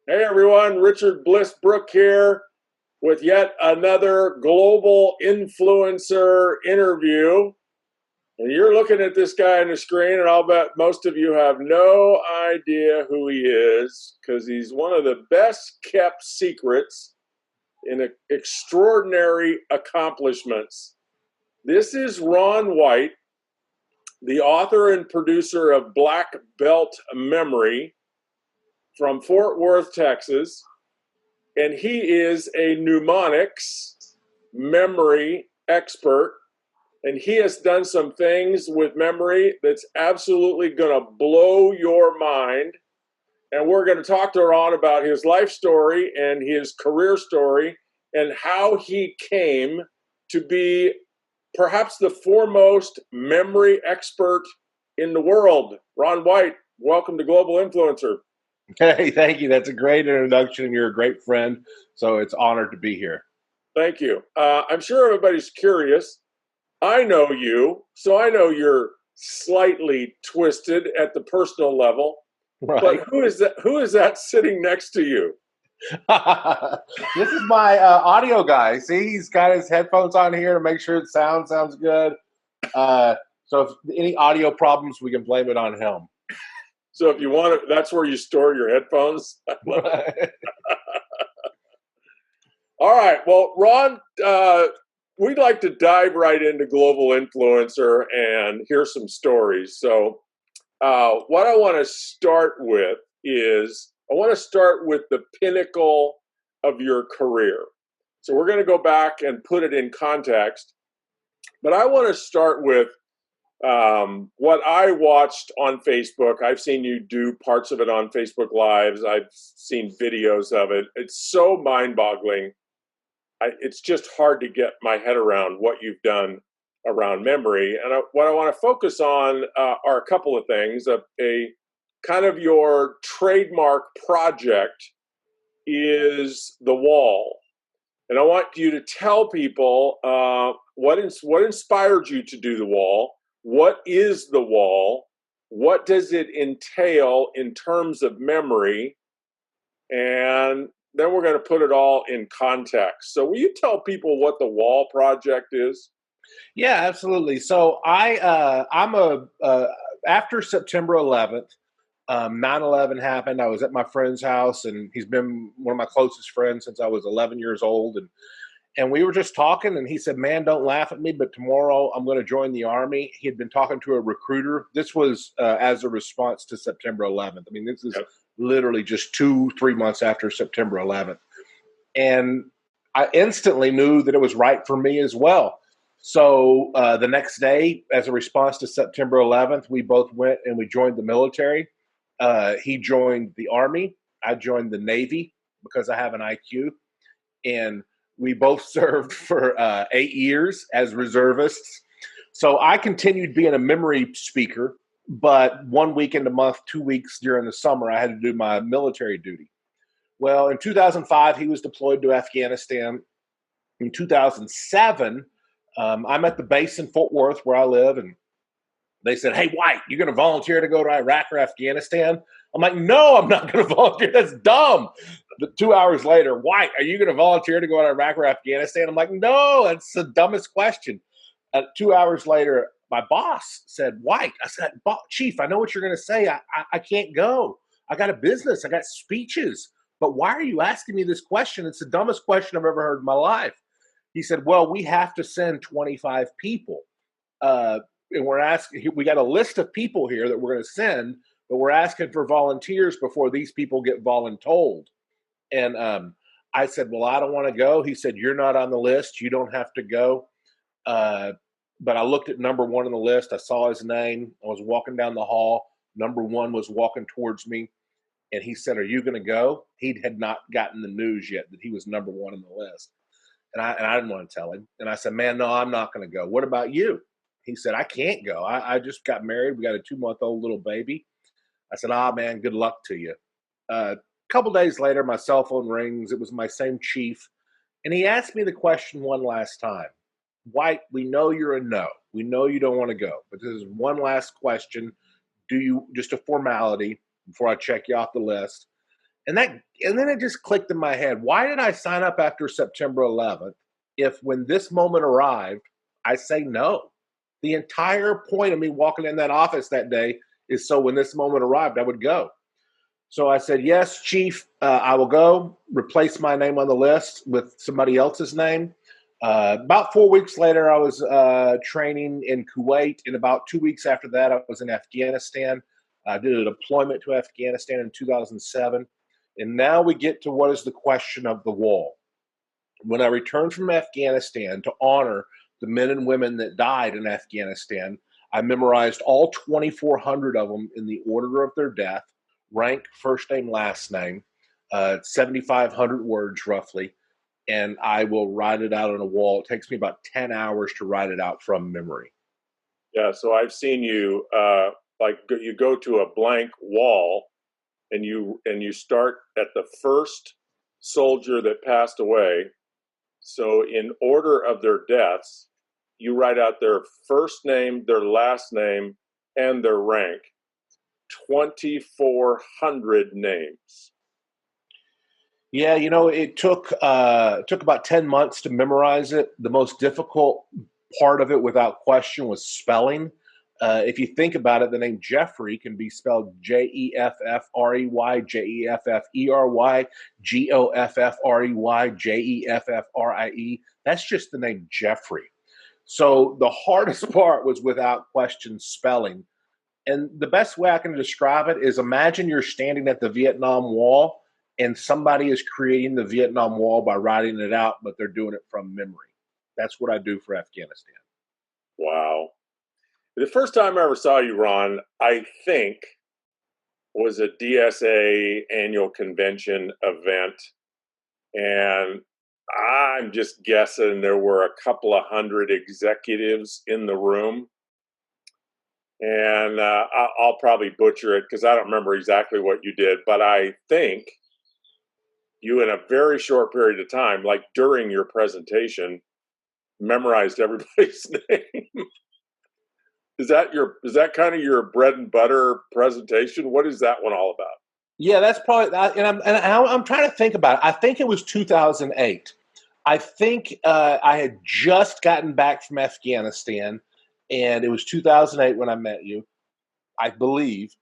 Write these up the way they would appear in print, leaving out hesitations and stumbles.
Hey everyone, Richard Blissbrook here with yet another global influencer interview. And you're looking at this guy on the screen, and I'll bet most of you have no idea who he is because he's one of the best kept secrets in extraordinary accomplishments. This is Ron White, the author and producer of Black Belt Memory from Fort Worth, Texas. And he is a mnemonics memory expert. And he has done some things with memory that's absolutely going to blow your mind. And we're going to talk to Ron about his life story and his career story and how he came to be perhaps the foremost memory expert in the world. Ron White, welcome to Global Influencer. Hey, thank you. That's a great introduction. You're a great friend, so it's honored to be here. Thank you. I'm sure everybody's curious. I know you, so I know you're slightly twisted at the personal level. But Right. who is that? Who is that sitting next to you? This is my audio guy. See, he's got his headphones on here to make sure the sounds good. So if any audio problems, we can blame it on him. So if you want to, that's where you store your headphones. All right. Well, Ron, we'd like to dive right into Global Influencer and hear some stories. So what I want to start with is I want to start with the pinnacle of your career. So we're going to go back and put it in context. But I want to start with what I watched on Facebook. I've seen you do parts of it on Facebook Lives. I've seen videos of it. It's so mind-boggling. It's just hard to get my head around what you've done around memory. And what I want to focus on are a couple of things. A kind of your trademark project is the wall. And I want you to tell people what inspired you to do the wall. What is the wall? What does it entail in terms of memory? And then we're going to put it all in context. So will you tell people what the wall project is? Yeah, absolutely. So I'm a after September 11th, 9/11 happened. I was at my friend's house, and he's been one of my closest friends since I was 11 years old, and we were just talking, and he said, "Man, don't laugh at me, but tomorrow I'm going to join the Army." He had been talking to a recruiter. This was as a response to September 11th. I mean, this is Yep. literally just 3 months after September 11th, and I instantly knew that it was right for me as well. So the next day, as a response to September 11th, we both went and we joined the military. He joined the Army. I joined the Navy because I have an IQ. And we both served for 8 years as reservists. So I continued being a memory speaker, but 1 weekend a month, 2 weeks during the summer, I had to do my military duty. Well, in 2005, he was deployed to Afghanistan. In 2007, I'm at the base in Fort Worth where I live, and they said, "Hey, White, you're going to volunteer to go to Iraq or Afghanistan?" I'm like, "No, I'm not going to volunteer. That's dumb." 2 hours later, "White, are you going to volunteer to go to Iraq or Afghanistan?" I'm like, "No, that's the dumbest question." 2 hours later, my boss said, "White," I said, "Chief, I know what you're going to say. I can't go. I got a business. I got speeches. But why are you asking me this question? It's the dumbest question I've ever heard in my life." He said, "Well, we have to send 25 people. Uh, and we're asking, we got a list of people here that we're going to send, but we're asking for volunteers before these people get voluntold." And I said, "Well, I don't want to go." He said, "You're not on the list. You don't have to go." Uh, but I looked at number one on the list. I saw his name. I was walking down the hall. Number one was walking towards me. And he said, "Are you going to go?" He had not gotten the news yet that he was number one on the list. And I didn't want to tell him. And I said, "Man, no, I'm not going to go. What about you?" He said, "I can't go. I just got married. We got a 2-month-old little baby." I said, "Ah, man, good luck to you." A couple days later, my cell phone rings. It was my same chief. And he asked me the question one last time. "White, we know you're a no. We know you don't want to go. But this is one last question. Do you, just a formality before I check you off the list. And then it just clicked in my head. Why did I sign up after September 11th if when this moment arrived, I say no? The entire point of me walking in that office that day is so when this moment arrived, I would go. So I said, yes, Chief, I will go. Replace my name on the list with somebody else's name. About 4 weeks later, I was training in Kuwait. And about 2 weeks after that, I was in Afghanistan. I did a deployment to Afghanistan in 2007. And now we get to what is the question of the wall. When I returned from Afghanistan to honor the men and women that died in Afghanistan, I memorized all 2,400 of them in the order of their death, rank, first name, last name, 7,500 words roughly, and I will write it out on a wall. It takes me about 10 hours to write it out from memory. Yeah, so I've seen you like you go to a blank wall and you start at the first soldier that passed away. So in order of their deaths, you write out their first name, their last name, and their rank. 2,400 names. Yeah, it took about 10 months to memorize it. The most difficult part of it, without question, was spelling. If you think about it, the name Jeffrey can be spelled Jeffrey, Jefferey, Goffrey, Jeffrie. That's just the name Jeffrey. So the hardest part was, without question, spelling. And the best way I can describe it is, imagine you're standing at the Vietnam Wall and somebody is creating the Vietnam Wall by writing it out, but they're doing it from memory. That's what I do for Afghanistan. Wow. The first time I ever saw you, Ron, I think was a DSA annual convention event. And I'm just guessing there were a couple of hundred executives in the room. And I'll probably butcher it because I don't remember exactly what you did, but I think you, in a very short period of time, like during your presentation, memorized everybody's name. Is that kind of your bread and butter presentation? What is that one all about? Yeah, that's probably, I'm trying to think about it. I think it was 2008. I think I had just gotten back from Afghanistan, and it was 2008 when I met you, I believe.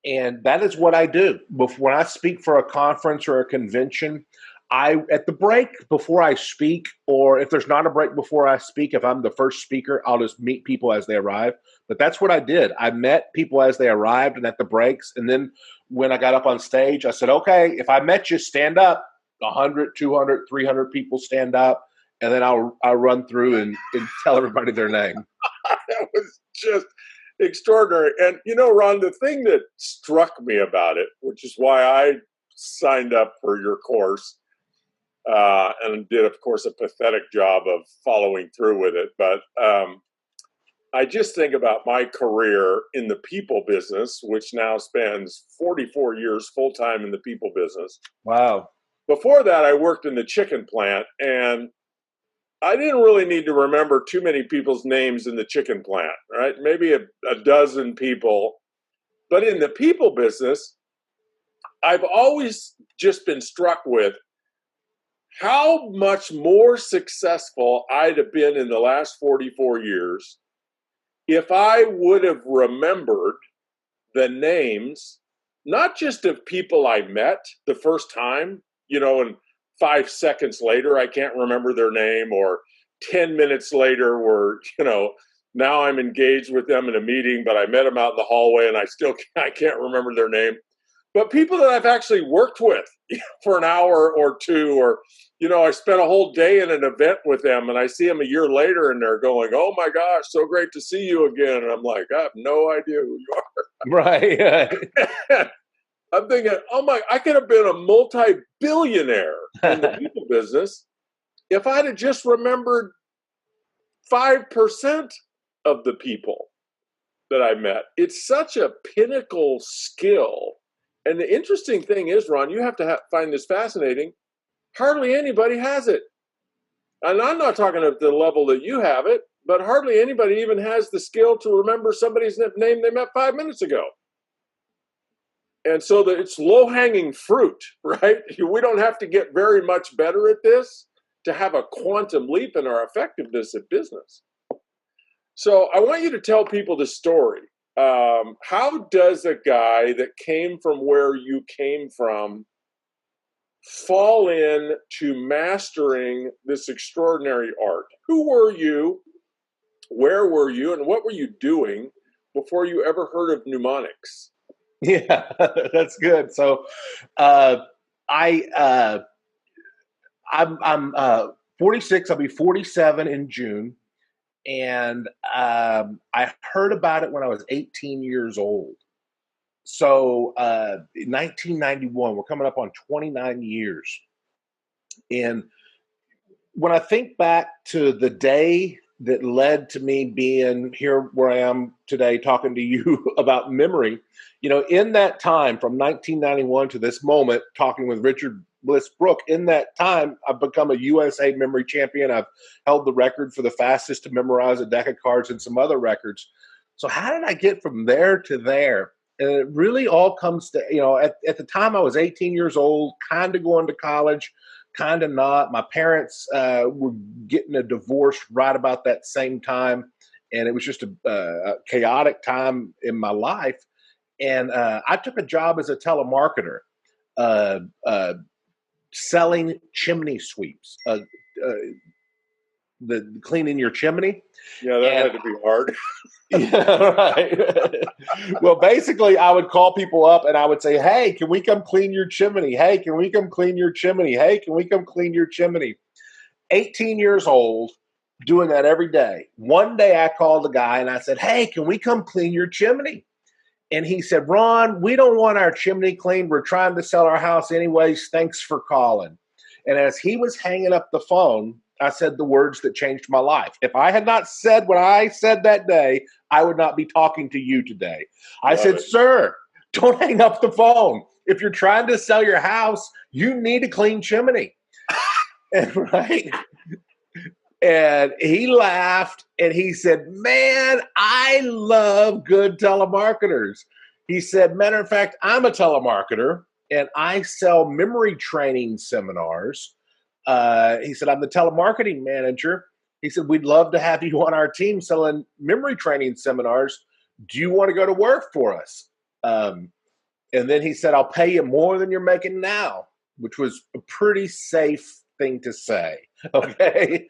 And that is what I do. When I speak for a conference or a convention, at the break before I speak, or if there's not a break before I speak, if I'm the first speaker, I'll just meet people as they arrive. But that's what I did. I met people as they arrived and at the breaks. And then when I got up on stage, I said, okay, if I met you, stand up. 100, 200, 300 people stand up. And then I'll run through and tell everybody their name. That was just extraordinary. And, Ron, the thing that struck me about it, which is why I signed up for your course, and did, of course, a pathetic job of following through with it. But I just think about my career in the people business, which now spans 44 years full-time in the people business. Wow. Before that, I worked in the chicken plant, and I didn't really need to remember too many people's names in the chicken plant, right? Maybe a dozen people. But in the people business, I've always just been struck with how much more successful I'd have been in the last 44 years if I would have remembered the names, not just of people I met the first time, and 5 seconds later, I can't remember their name, or 10 minutes later, now I'm engaged with them in a meeting, but I met them out in the hallway and I can't remember their name. But people that I've actually worked with for an hour or two, or, I spent a whole day in an event with them and I see them a year later and they're going, oh my gosh, so great to see you again. And I'm like, I have no idea who you are. Right. I'm thinking, I could have been a multi-billionaire in the people business if I'd have just remembered 5% of the people that I met. It's such a pinnacle skill. And the interesting thing is, Ron, you have to find this fascinating. Hardly anybody has it. And I'm not talking at the level that you have it, but hardly anybody even has the skill to remember somebody's name they met 5 minutes ago. And so that it's low-hanging fruit, right? We don't have to get very much better at this to have a quantum leap in our effectiveness at business. So I want you to tell people the story. How does a guy that came from where you came from fall in to mastering this extraordinary art? Who were you? Where were you? And what were you doing before you ever heard of mnemonics? Yeah, that's good. So, uh, I'm 46. I'll be 47 in June, and I heard about it when I was 18 years old. So, 1991. We're coming up on 29 years, and when I think back to the day that led to me being here where I am today talking to you about memory, in that time from 1991 to this moment, talking with Richard Bliss Brook, in that time, I've become a USA memory champion. I've held the record for the fastest to memorize a deck of cards and some other records. So how did I get from there to there? And it really all comes to, at the time I was 18 years old, kind of going to college, kind of not. My parents were getting a divorce right about that same time, and it was just a chaotic time in my life. And I took a job as a telemarketer, uh, uh, selling chimney sweeps, the cleaning your chimney. Yeah, that had to be hard. Yeah, right. Well, basically, I would call people up and I would say, "Hey, can we come clean your chimney? Hey, can we come clean your chimney? Hey, can we come clean your chimney?" 18 years old, doing that every day. One day I called the guy and I said, "Hey, can we come clean your chimney?" And he said, "Ron, we don't want our chimney cleaned. We're trying to sell our house anyways. Thanks for calling." And as he was hanging up the phone, I said the words that changed my life. If I had not said what I said that day, I would not be talking to you today. I said, "Sir, don't hang up the phone. If you're trying to sell your house, you need a clean chimney." And right. And he laughed and he said, "Man, I love good telemarketers." He said, "Matter of fact, I'm a telemarketer and I sell memory training seminars." He said, "I'm the telemarketing manager." He said, "We'd love to have you on our team selling memory training seminars. Do you want to go to work for us?" And then he said, "I'll pay you more than you're making now," which was a pretty safe thing to say. Okay.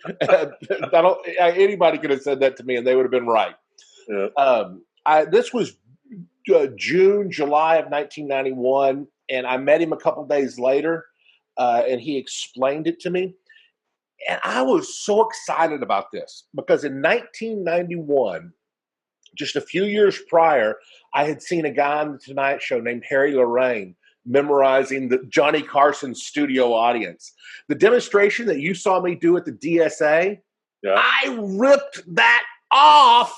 Anybody could have said that to me and they would have been right. Yeah. This was June, July of 1991. And I met him a couple days later and he explained it to me. And I was so excited about this because in 1991, just a few years prior, I had seen a guy on the Tonight Show named Harry Lorraine memorizing the Johnny Carson studio audience. The demonstration that you saw me do at the DSA, yeah. I ripped that off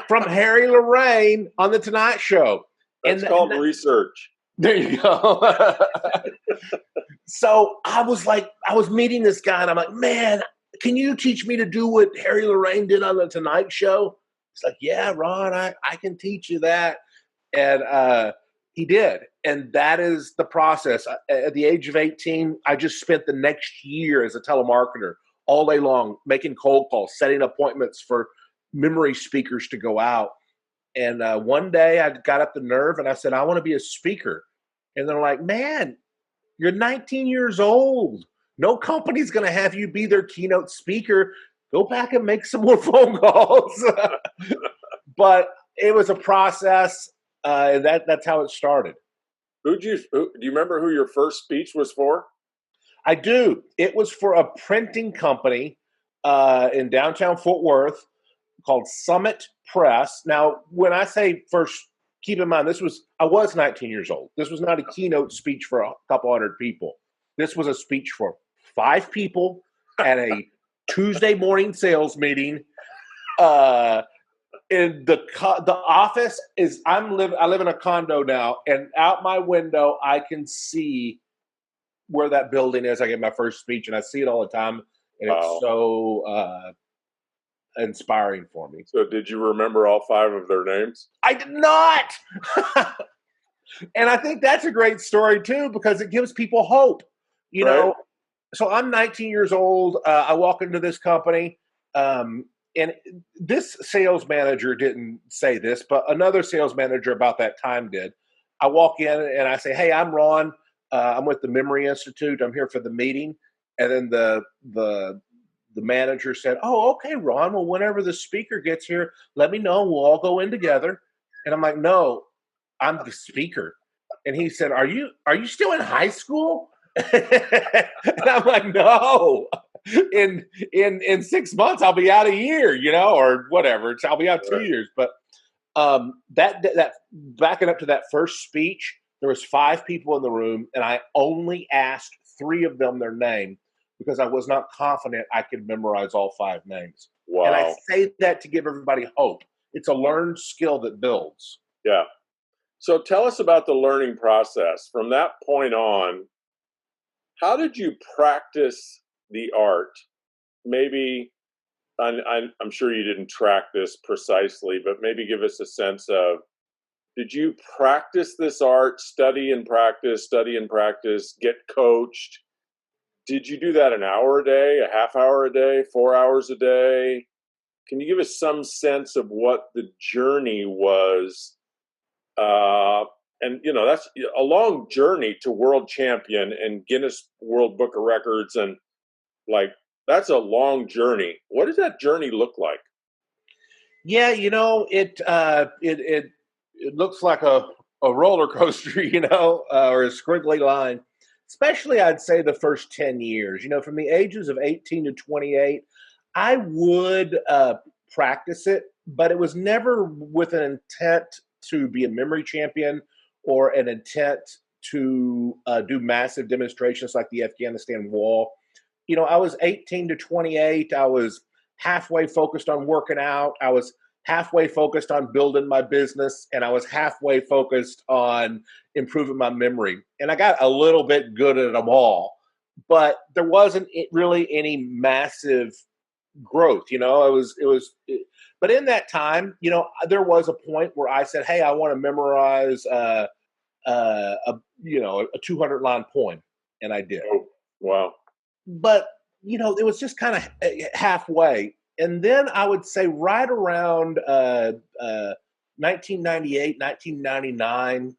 from Harry Lorraine on the Tonight Show. That's called research. There you go. So I was meeting this guy and I'm like, "Man, can you teach me to do what Harry Lorraine did on the Tonight Show?" It's like, "Yeah, Ron, I can teach you that." And he did. And that is the process. At the age of 18, I just spent the next year as a telemarketer all day long, making cold calls, setting appointments for memory speakers to go out. And one day I got up the nerve and I said, "I want to be a speaker." And they're like, "Man, you're 19 years old. No company's going to have you be their keynote speaker. Go back and make some more phone calls." But it was a process. That's how it started. Do you remember who your first speech was for? I do. It was for a printing company in downtown Fort Worth called Summit Press. Now, when I say first, keep in mind, I was 19 years old. This was not a keynote speech for a couple hundred people. This was a speech for 5 people at a Tuesday morning sales meeting. In the office is I live in a condo now, and out my window I can see where that building is. I get my first speech, and I see it all the time, and It's so inspiring for me. So, did you remember all 5 of their names? I did not. And I think that's a great story too, because it gives people hope. You Right? know, so I'm 19 years old. I walk into this company, and this sales manager didn't say this, but another sales manager about that time did. I walk in and I say, "Hey, I'm Ron. I'm with the Memory Institute. I'm here for the meeting." And then the manager said, "Oh, okay, Ron. Well, whenever the speaker gets here, let me know. We'll all go in together." And I'm like, "No, I'm the speaker." And he said, "Are you still in high school?" And I'm like, "No. In 6 months I'll be out a year, or whatever. I'll be out 2 years." But that backing up to that first speech, there was 5 people in the room, and I only asked 3 of them their name because I was not confident I could memorize all 5 names. And I Wow. say that to give everybody hope. It's a learned skill that builds. Yeah. So tell us about the learning process. From that point on, how did you practice the art? Maybe, I'm sure you didn't track this precisely, but maybe give us a sense of, did you practice this art, study and practice, get coached? Did you do that an hour a day, a half hour a day, 4 hours a day? Can you give us some sense of what the journey was? And that's a long journey to world champion and Guinness World Book of Records, and like that's a long journey. What does that journey look like? Yeah, it looks like a roller coaster, or a squiggly line. Especially, I'd say the first 10 years. From the ages of 18 to 28, I would practice it, but it was never with an intent to be a memory champion or an intent to do massive demonstrations like the Afghanistan wall. I was 18 to 28. I was halfway focused on working out. I was halfway focused on building my business, and I was halfway focused on improving my memory. And I got a little bit good at them all, but there wasn't really any massive growth. But in that time, there was a point where I said, "Hey, I want to memorize a 200-line poem," and I did. Oh, wow. But it was just kind of halfway. And then I would say right around 1998, 1999,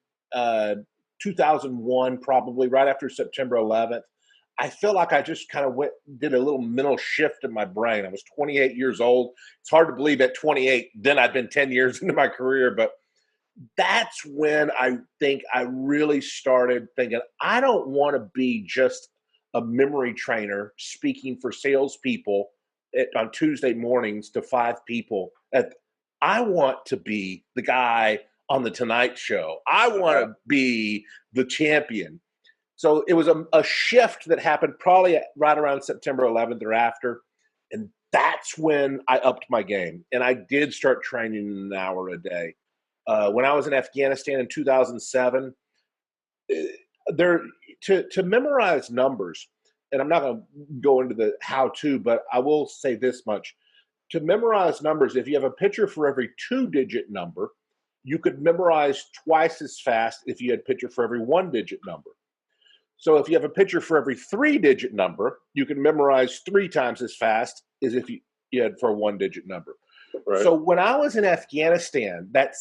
2001, probably right after September 11th, I feel like I just kind of did a little mental shift in my brain. I was 28 years old. It's hard to believe at 28, then I'd been 10 years into my career, but that's when I think I really started thinking, I don't want to be just a memory trainer speaking for salespeople on Tuesday mornings to 5 people. I want to be the guy on the Tonight Show. I want to be the champion. So it was a shift that happened probably right around September 11th or after. And that's when I upped my game. And I did start training an hour a day. When I was in Afghanistan in 2007, there to memorize numbers, and I'm not going to go into the how-to, but I will say this much: to memorize numbers, if you have a picture for every 2-digit number, you could memorize twice as fast if you had a picture for every 1-digit number. So if you have a picture for every 3-digit number, you can memorize 3 times as fast as if you had for a 1-digit number. Right. So when I was in Afghanistan, that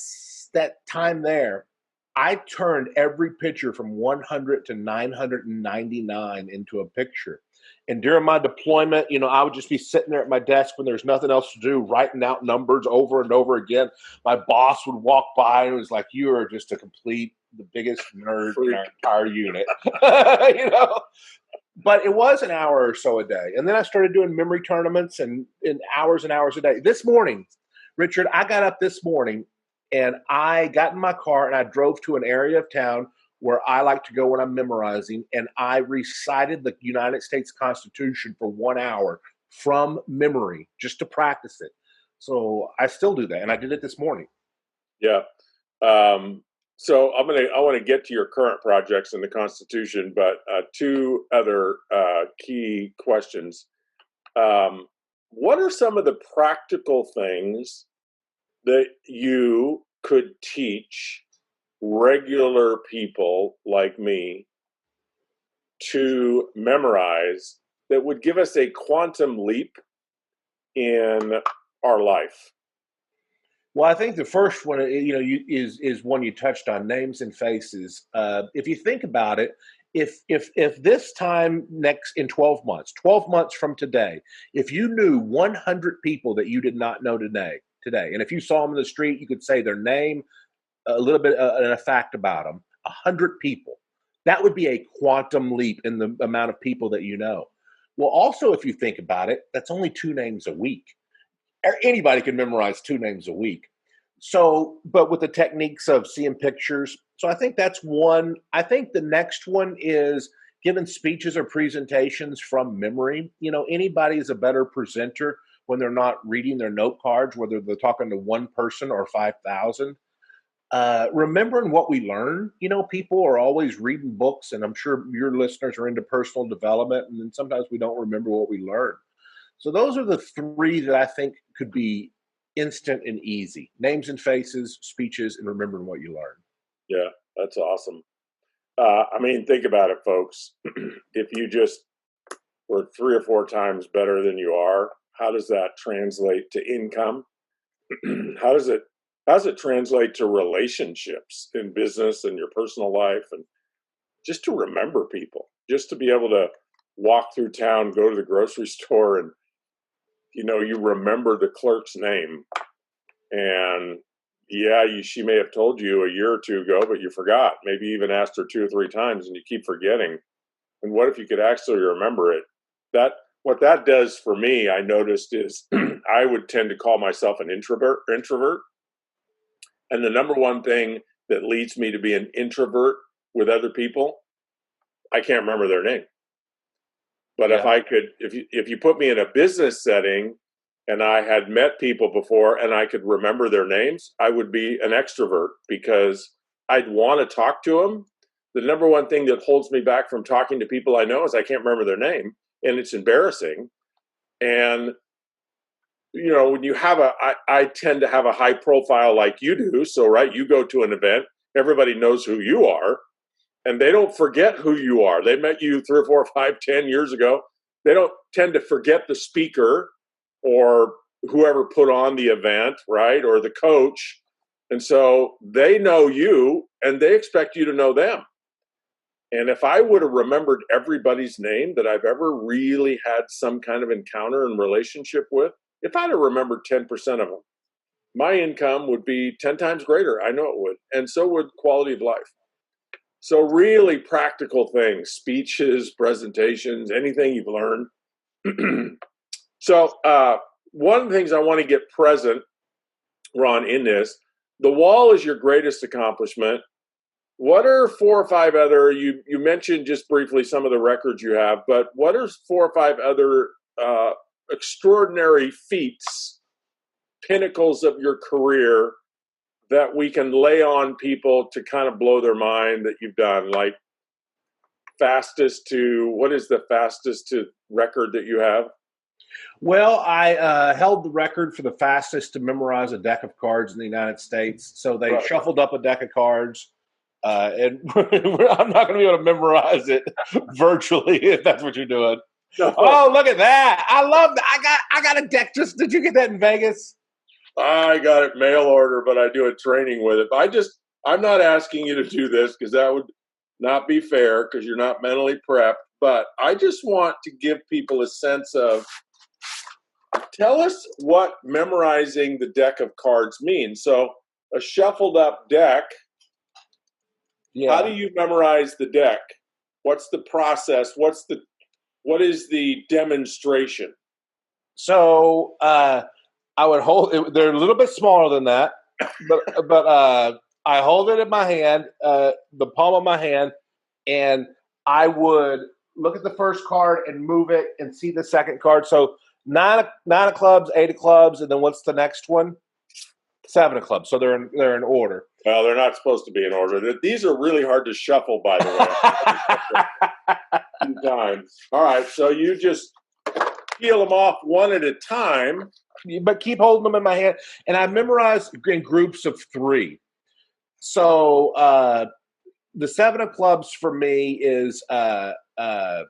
time there, I turned every picture from 100 to 999 into a picture. And during my deployment, I would just be sitting there at my desk when there's nothing else to do, writing out numbers over and over again. My boss would walk by and it was like, "You are just the biggest nerd in our entire unit." But it was an hour or so a day. And then I started doing memory tournaments and hours and hours a day. This morning, Richard, I got up this morning and I got in my car and I drove to an area of town where I like to go when I'm memorizing. And I recited the United States Constitution for 1 hour from memory just to practice it. So I still do that. And I did it this morning. Yeah. So I want to get to your current projects in the Constitution, but 2 other key questions. What are some of the practical things that you could teach regular people like me to memorize that would give us a quantum leap in our life? Well, I think the first one, is one you touched on, names and faces. If you think about it, if this time next in 12 months, 12 months from today, if you knew 100 people that you did not know today, and if you saw them in the street, you could say their name, a little bit, and a fact about them, 100 people, that would be a quantum leap in the amount of people that you know. Well, also, if you think about it, that's only 2 names a week. Anybody can memorize 2 names a week. So, but with the techniques of seeing pictures, so I think that's one. I think the next one is giving speeches or presentations from memory. Anybody is a better presenter when they're not reading their note cards, whether they're talking to one person or 5,000. Remembering what we learn. People are always reading books, and I'm sure your listeners are into personal development, and then sometimes we don't remember what we learn. So those are the 3 that I think could be instant and easy: names and faces, speeches, and remembering what you learn. Yeah, that's awesome. Think about it, folks. If you just were 3 or 4 times better than you are, how does that translate to income? How does it translate to relationships in business and your personal life? And just to remember people, just to be able to walk through town, go to the grocery store, and you remember the clerk's name, and she may have told you a year or 2 ago, but you forgot. Maybe even asked her 2 or 3 times, and you keep forgetting. And what if you could actually remember it? What that does for me, I noticed, is I would tend to call myself an introvert. And the number one thing that leads me to be an introvert with other people, I can't remember their name. But Yeah. if you put me in a business setting and I had met people before and I could remember their names, I would be an extrovert because I'd want to talk to them. The number one thing that holds me back from talking to people I know is I can't remember their name, and it's embarrassing. And when you have I tend to have a high profile like you do. So, right, you go to an event, everybody knows who you are, and they don't forget who you are. They met you 3 or 4 or 5, 10 years ago. They don't tend to forget the speaker or whoever put on the event, right, or the coach. And so they know you, and they expect you to know them. And if I would have remembered everybody's name that I've ever really had some kind of encounter and relationship with, if I'd have remembered 10% of them, my income would be 10 times greater. I know it would. And so would quality of life. So really practical things, speeches, presentations, anything you've learned. So one of the things I want to get present, Ron, in this, the wall is your greatest accomplishment. What are 4 or 5 other, you mentioned just briefly some of the records you have, but what are 4 or 5 other extraordinary feats, pinnacles of your career that we can lay on people to kind of blow their mind that you've done? Like what is the fastest to record that you have? Well, I held the record for the fastest to memorize a deck of cards in the United States. So they shuffled up a deck of cards. And I'm not going to be able to memorize it virtually if that's what you're doing. No. Oh, look at that! I love that. I got a deck. Did you get that in Vegas? I got it mail order, but I do a training with it. I'm not asking you to do this because that would not be fair because you're not mentally prepped. But I just want to give people a sense of, tell us what memorizing the deck of cards means. So a shuffled up deck. Yeah. How do you memorize the deck? What's the process? What is the demonstration? So I would hold it. They're a little bit smaller than that, but I hold it in my hand, the palm of my hand, and I would look at the first card and move it and see the second card. So 9 of clubs, 8 of clubs, and then what's the next one? 7 of clubs. So they're in order. Well, they're not supposed to be in order. These are really hard to shuffle, by the way. 2 times. All right, so you just peel them off one at a time. But keep holding them in my hand. And I memorize in groups of 3. So the 7 of clubs for me is uh, a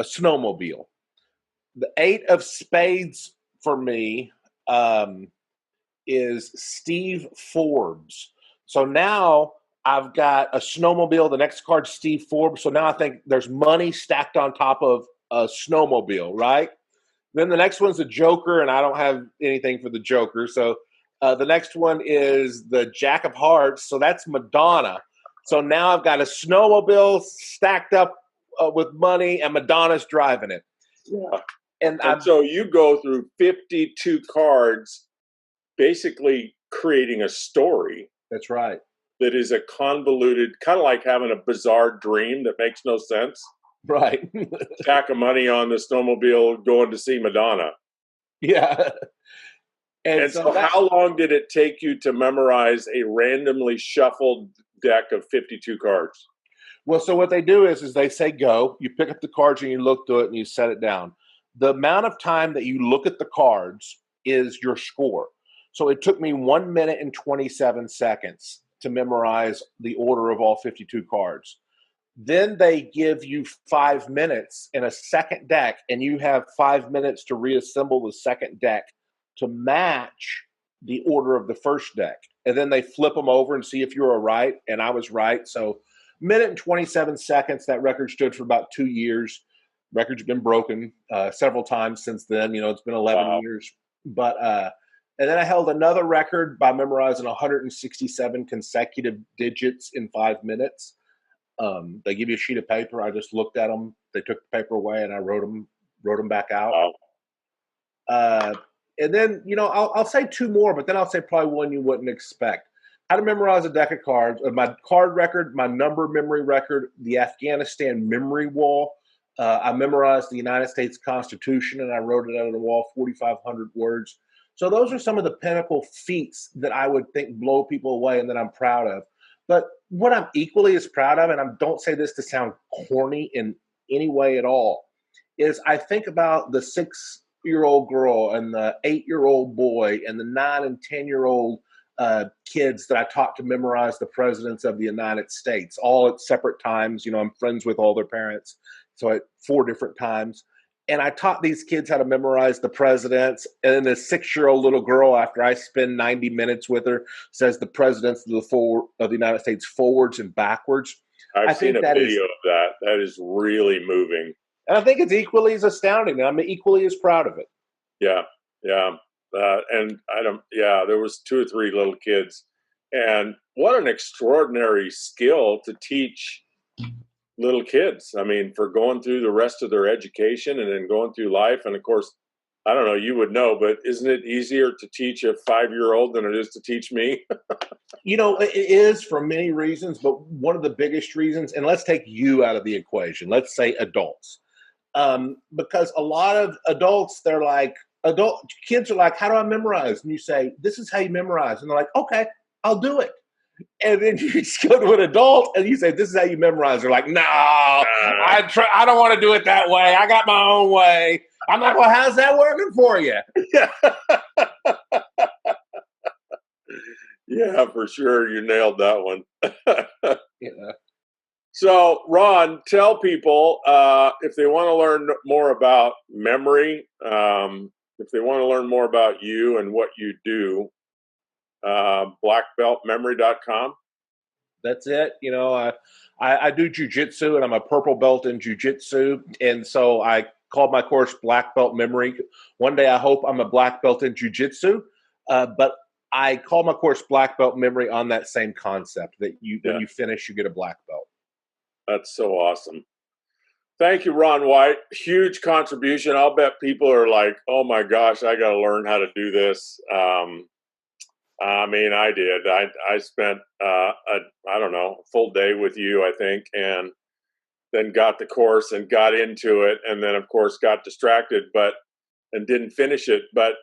snowmobile. The 8 of spades for me is Steve Forbes. So now I've got a snowmobile. The next card, Steve Forbes. So now I think there's money stacked on top of a snowmobile, right? Then the next one's a Joker, and I don't have anything for the Joker. So the next one is the Jack of Hearts. So that's Madonna. So now I've got a snowmobile stacked up with money, and Madonna's driving it. Yeah. And so you go through 52 cards, basically creating a story. That's right. That is a convoluted, kind of like having a bizarre dream that makes no sense. Right. Stack of money on the snowmobile going to see Madonna. Yeah. And so how long did it take you to memorize a randomly shuffled deck of 52 cards? Well, so what they do is they say go, you pick up the cards and you look through it and you set it down. The amount of time that you look at the cards is your score. So it took me 1 minute and 27 seconds to memorize the order of all 52 cards. Then they give you 5 minutes in a second deck, and you have 5 minutes to reassemble the second deck to match the order of the first deck. And then they flip them over and see if you were right, and I was right. So minute and 27 seconds, that record stood for about 2 years. Record's been broken several times since then. You know, it's been 11 years. But and then I held another record by memorizing 167 consecutive digits in 5 minutes. They give you a sheet of paper. I just looked at them. They took the paper away, and I wrote them back out. And then, you know, I'll say 2 more, but then I'll say probably one you wouldn't expect. How to memorize a deck of cards. My card record, my number memory record, the Afghanistan memory wall. I memorized the United States Constitution, and I wrote it on the wall, 4,500 words. So those are some of the pinnacle feats that I would think blow people away and that I'm proud of. But what I'm equally as proud of, and I don't say this to sound corny in any way at all, is I think about the 6-year-old girl and the 8-year-old boy and the 9 and 10-year-old kids that I taught to memorize the presidents of the United States, all at separate times. You know, I'm friends with all their parents, so at 4 different times. And I taught these kids how to memorize the presidents. And then the 6-year-old little girl, after I spend 90 minutes with her, says the presidents of the United States forwards and backwards. I've seen a video of that. That is really moving. And I think it's equally as astounding, and I'm equally as proud of it. Yeah, yeah. And there was 2 or 3 little kids. And what an extraordinary skill to teach little kids. I mean, for going through the rest of their education and then going through life. And of course, I don't know, you would know, but isn't it easier to teach a 5-year-old than it is to teach me? You know, it is for many reasons, but one of the biggest reasons, and let's take you out of the equation, let's say adults. Because a lot of adults, they're like, kids are like, how do I memorize? And you say, this is how you memorize. And they're like, okay, I'll do it. And then you just go to an adult and you say, this is how you memorize. They're like, no, I don't want to do it that way. I got my own way. I'm like, well, how's that working for you? Yeah, for sure. You nailed that one. Yeah. So, Ron, tell people if they want to learn more about memory, if they want to learn more about you and what you do, blackbeltmemory.com. That's it. You know, I do jujitsu, and I'm a purple belt in jujitsu. And so I called my course Black Belt Memory. One day I hope I'm a black belt in jujitsu, but I call my course Black Belt Memory on that same concept that when you finish, you get a black belt. That's so awesome. Thank you, Ron White. Huge contribution. I'll bet people are like, oh my gosh, I got to learn how to do this. I mean, I did. I spent, I don't know, a full day with you, I think, and then got the course and got into it. And then, of course, got distracted, and didn't finish it. But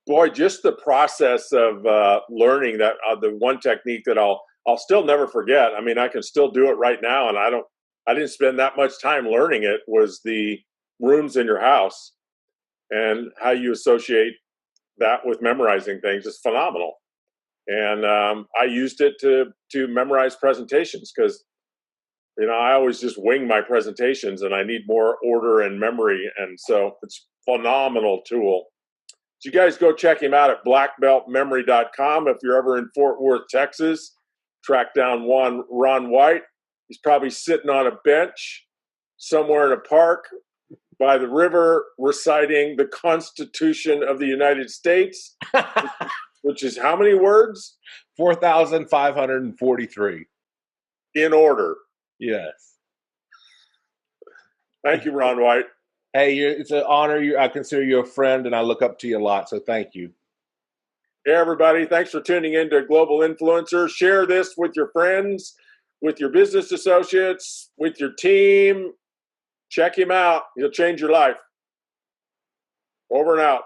boy, just the process of learning that, the one technique that I'll still never forget. I mean, I can still do it right now. And I didn't spend that much time learning it, was the rooms in your house and how you associate that with memorizing things is phenomenal. And I used it to memorize presentations because, I always just wing my presentations and I need more order and memory. And so it's a phenomenal tool. So you guys go check him out at blackbeltmemory.com. If you're ever in Fort Worth, Texas, track down Ron White. He's probably sitting on a bench somewhere in a park by the river reciting the Constitution of the United States, which is how many words? 4,543. In order. Yes. Thank you, Ron White. Hey, it's an honor. I consider you a friend, and I look up to you a lot, so thank you. Hey, everybody. Thanks for tuning in to Global Influencer. Share this with your friends, with your business associates, with your team. Check him out. He'll change your life. Over and out.